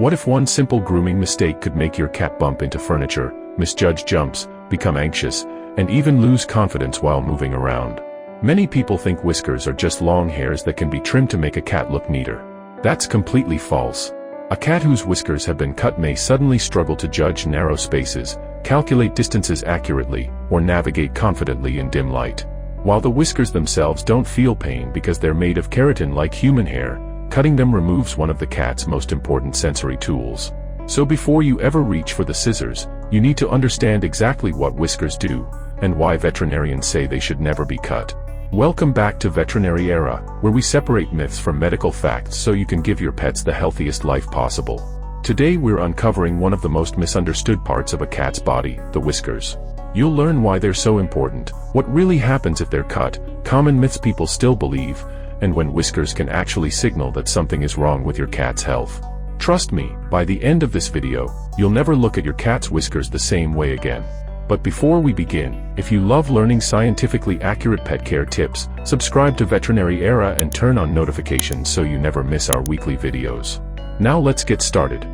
What if one simple grooming mistake could make your cat bump into furniture, misjudge jumps, become anxious, and even lose confidence while moving around? Many people think whiskers are just long hairs that can be trimmed to make a cat look neater. That's completely false. A cat whose whiskers have been cut may suddenly struggle to judge narrow spaces, calculate distances accurately, or navigate confidently in dim light. While the whiskers themselves don't feel pain because they're made of keratin like human hair, cutting them removes one of the cat's most important sensory tools. So before you ever reach for the scissors, you need to understand exactly what whiskers do, and why veterinarians say they should never be cut. Welcome back to Veterinary Era, where we separate myths from medical facts so you can give your pets the healthiest life possible. Today we're uncovering one of the most misunderstood parts of a cat's body, the whiskers. You'll learn why they're so important, what really happens if they're cut, common myths people still believe, and when whiskers can actually signal that something is wrong with your cat's health. Trust me, by the end of this video, you'll never look at your cat's whiskers the same way again. But before we begin, if you love learning scientifically accurate pet care tips, subscribe to Veterinary Era and turn on notifications so you never miss our weekly videos. Now let's get started.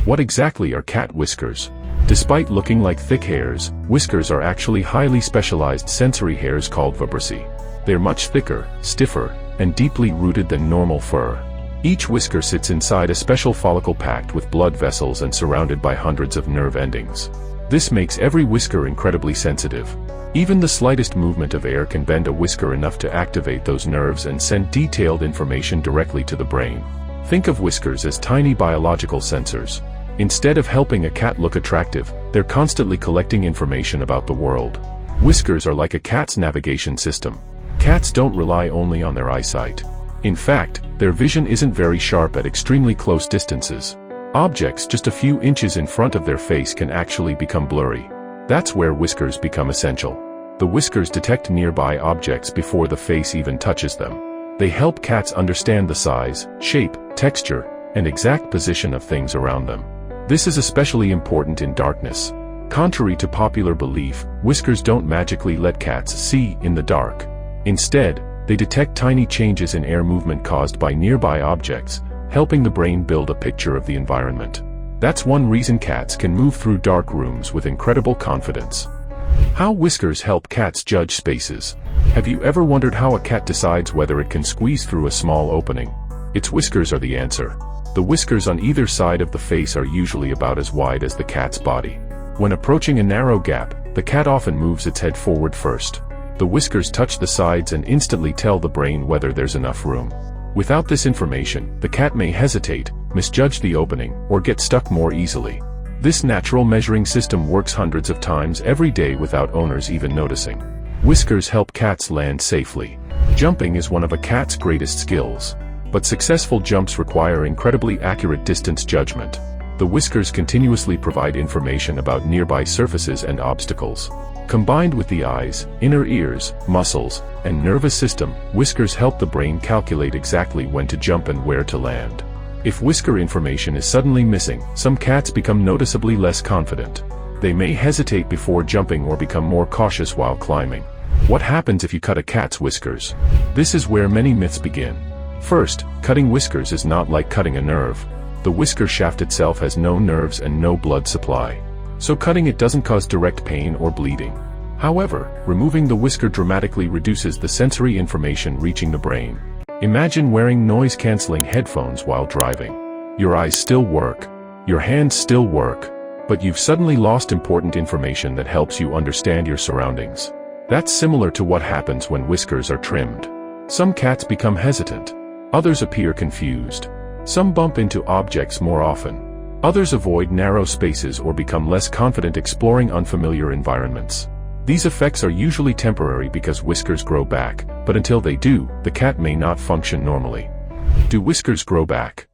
What exactly are cat whiskers? Despite looking like thick hairs, whiskers are actually highly specialized sensory hairs called vibrissae. They're much thicker, stiffer, and deeply rooted than normal fur. Each whisker sits inside a special follicle packed with blood vessels and surrounded by hundreds of nerve endings. This makes every whisker incredibly sensitive. Even the slightest movement of air can bend a whisker enough to activate those nerves and send detailed information directly to the brain. Think of whiskers as tiny biological sensors. Instead of helping a cat look attractive, they're constantly collecting information about the world. Whiskers are like a cat's navigation system. Cats don't rely only on their eyesight. In fact, their vision isn't very sharp at extremely close distances. Objects just a few inches in front of their face can actually become blurry. That's where whiskers become essential. The whiskers detect nearby objects before the face even touches them. They help cats understand the size, shape, texture, and exact position of things around them. This is especially important in darkness. Contrary to popular belief, whiskers don't magically let cats see in the dark. Instead, they detect tiny changes in air movement caused by nearby objects, helping the brain build a picture of the environment. That's one reason cats can move through dark rooms with incredible confidence. How whiskers help cats judge spaces. Have you ever wondered how a cat decides whether it can squeeze through a small opening? Its whiskers are the answer. The whiskers on either side of the face are usually about as wide as the cat's body. When approaching a narrow gap, the cat often moves its head forward first. The whiskers touch the sides and instantly tell the brain whether there's enough room. Without this information, the cat may hesitate, misjudge the opening, or get stuck more easily. This natural measuring system works hundreds of times every day without owners even noticing. Whiskers help cats land safely. Jumping is one of a cat's greatest skills. But successful jumps require incredibly accurate distance judgment. The whiskers continuously provide information about nearby surfaces and obstacles. Combined with the eyes, inner ears, muscles, and nervous system, whiskers help the brain calculate exactly when to jump and where to land. If whisker information is suddenly missing, some cats become noticeably less confident. They may hesitate before jumping or become more cautious while climbing. What happens if you cut a cat's whiskers? This is where many myths begin. First, cutting whiskers is not like cutting a nerve. The whisker shaft itself has no nerves and no blood supply. So cutting it doesn't cause direct pain or bleeding. However, removing the whisker dramatically reduces the sensory information reaching the brain. Imagine wearing noise-canceling headphones while driving. Your eyes still work. Your hands still work. But you've suddenly lost important information that helps you understand your surroundings. That's similar to what happens when whiskers are trimmed. Some cats become hesitant. Others appear confused. Some bump into objects more often. Others avoid narrow spaces or become less confident exploring unfamiliar environments. These effects are usually temporary because whiskers grow back, but until they do, the cat may not function normally. Do whiskers grow back?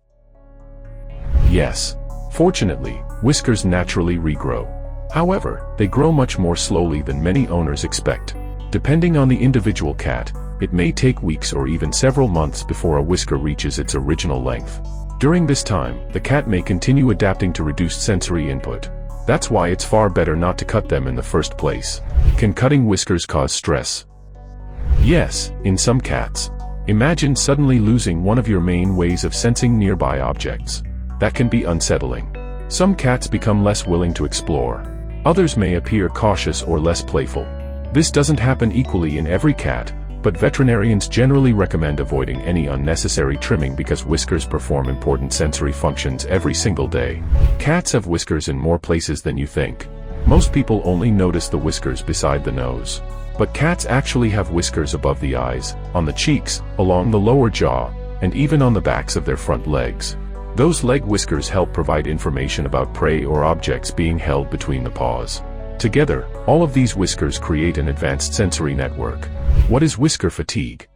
Yes. Fortunately, whiskers naturally regrow. However, they grow much more slowly than many owners expect. Depending on the individual cat, it may take weeks or even several months before a whisker reaches its original length. During this time, the cat may continue adapting to reduced sensory input. That's why it's far better not to cut them in the first place. Can cutting whiskers cause stress? Yes, in some cats. Imagine suddenly losing one of your main ways of sensing nearby objects. That can be unsettling. Some cats become less willing to explore. Others may appear cautious or less playful. This doesn't happen equally in every cat, but veterinarians generally recommend avoiding any unnecessary trimming because whiskers perform important sensory functions every single day. Cats have whiskers in more places than you think. Most people only notice the whiskers beside the nose. But cats actually have whiskers above the eyes, on the cheeks, along the lower jaw, and even on the backs of their front legs. Those leg whiskers help provide information about prey or objects being held between the paws. Together, all of these whiskers create an advanced sensory network. What is whisker fatigue?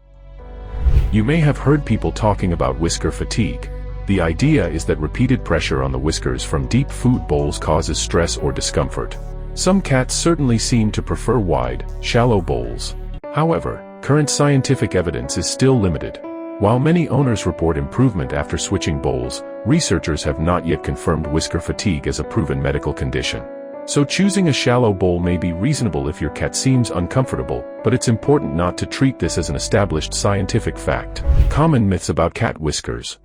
You may have heard people talking about whisker fatigue. The idea is that repeated pressure on the whiskers from deep food bowls causes stress or discomfort. Some cats certainly seem to prefer wide, shallow bowls. However, current scientific evidence is still limited. While many owners report improvement after switching bowls, researchers have not yet confirmed whisker fatigue as a proven medical condition. So choosing a shallow bowl may be reasonable if your cat seems uncomfortable, but it's important not to treat this as an established scientific fact. Common myths about cat whiskers.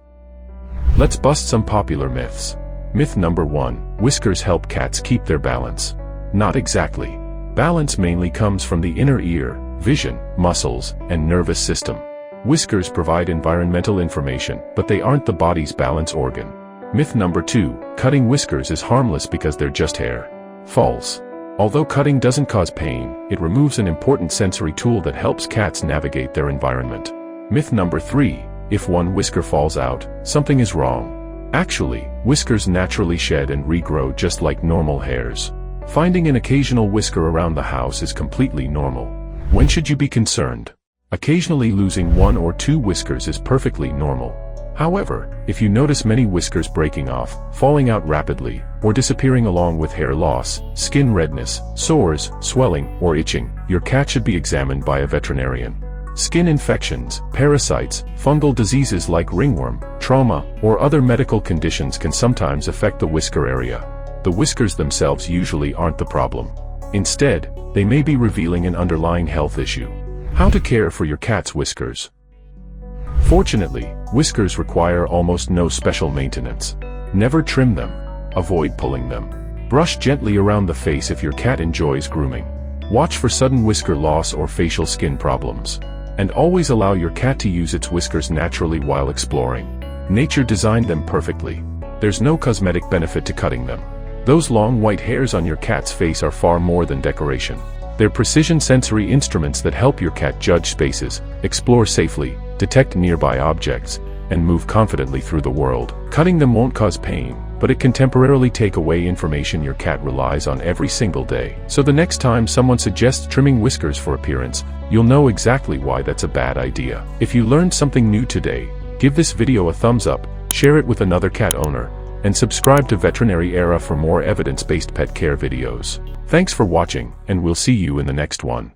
Let's bust some popular myths. Myth number 1, whiskers help cats keep their balance. Not exactly. Balance mainly comes from the inner ear, vision, muscles, and nervous system. Whiskers provide environmental information, but they aren't the body's balance organ. Myth number 2, cutting whiskers is harmless because they're just hair. False. Although cutting doesn't cause pain, it removes an important sensory tool that helps cats navigate their environment. Myth number 3, if one whisker falls out, something is wrong. Actually, whiskers naturally shed and regrow just like normal hairs. Finding an occasional whisker around the house is completely normal. When should you be concerned? Occasionally losing 1 or 2 whiskers is perfectly normal. However, if you notice many whiskers breaking off, falling out rapidly, or disappearing along with hair loss, skin redness, sores, swelling, or itching, your cat should be examined by a veterinarian. Skin infections, parasites, fungal diseases like ringworm, trauma, or other medical conditions can sometimes affect the whisker area. The whiskers themselves usually aren't the problem. Instead, they may be revealing an underlying health issue. How to care for your cat's whiskers. Fortunately, whiskers require almost no special maintenance. Never trim them. Avoid pulling them. Brush gently around the face if your cat enjoys grooming. Watch for sudden whisker loss or facial skin problems. And always allow your cat to use its whiskers naturally while exploring. Nature designed them perfectly. There's no cosmetic benefit to cutting them. Those long white hairs on your cat's face are far more than decoration. They're precision sensory instruments that help your cat judge spaces, explore safely, detect nearby objects, and move confidently through the world. Cutting them won't cause pain, but it can temporarily take away information your cat relies on every single day. So the next time someone suggests trimming whiskers for appearance, you'll know exactly why that's a bad idea. If you learned something new today, give this video a thumbs up, share it with another cat owner, and subscribe to Veterinary Era for more evidence-based pet care videos. Thanks for watching, and we'll see you in the next one.